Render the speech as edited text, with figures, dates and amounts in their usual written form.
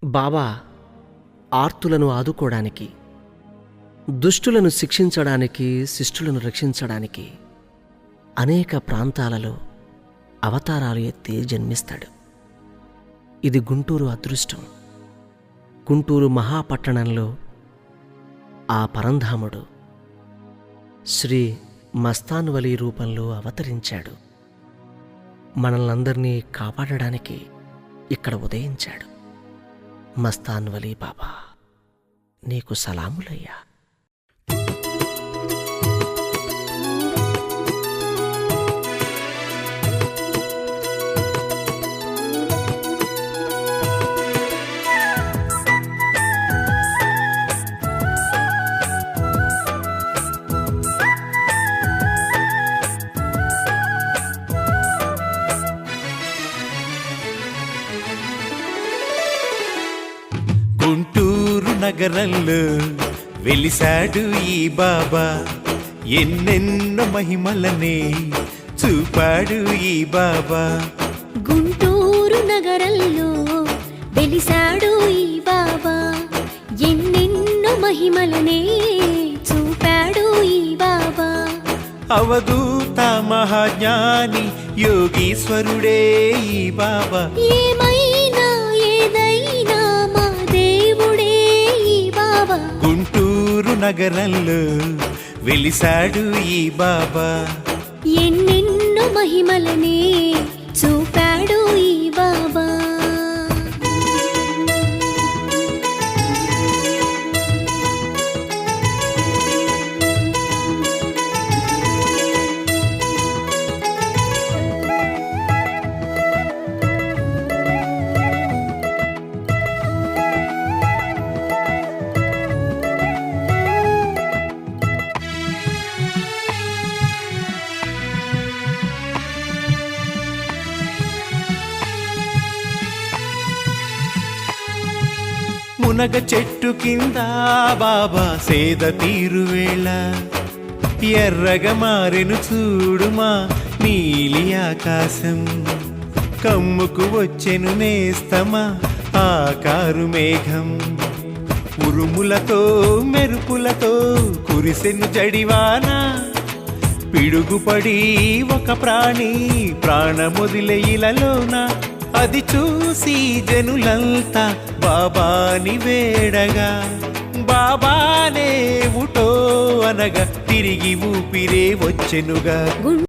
బాబా ఆర్తులను ఆదుకోవడానికి, దుష్టులను శిక్షించడానికి, శిష్టులను రక్షించడానికి అనేక ప్రాంతాలలో అవతారాలు ఎత్తి జన్మిస్తాడు. ఇది గుంటూరు అదృష్టం. గుంటూరు మహాపట్టణంలో ఆ పరంధాముడు శ్రీ మస్తాన్ వలీ రూపంలో అవతరించాడు. మనల్నందరినీ కాపాడడానికి ఇక్కడ ఉదయించాడు. మస్తాన్ వలీ బాబా, నీకు సలాములయ్యా. గుంటూరు నగరంలో వెలిసాడు ఈ బాబా, ఎన్నెన్నో మహిమలనే చూపాడు ఈ బాబా. గుంటూరు నగరంలో వెలిసాడు ఈ బాబా, ఎన్నెన్నో మహిమలనే చూపాడు ఈ బాబా. అవధూత మహాజ్ఞాని యోగీశ్వరుడే ఈ బాబా. ఏమైనా ఏదైనా మా దేవుడే ఈ బాబా. గుంటూరు నగరంలో వెలిసాడు ఈ బాబా, ఎన్నెన్నో మహిమలనే చూపాడు ఈ బాబా. మునగ చెట్టు కింద బాబా సేద తీరువేళ, ఎర్రగా మారెను చూడుమా నీలి ఆకాశం. కమ్ముకు వచ్చెను నేస్తమా ఆకారు మేఘం, ఉరుములతో మెరుపులతో కురిసెను జడివాన. పిడుగుపడి ఒక ప్రాణి ప్రాణమొదిలే ఇలలోన, అది చూసి జనులంతా బాబాని వేడగా, బాబానే ఉటో అనగా తిరిగి ఊపిరే వచ్చెనుగా.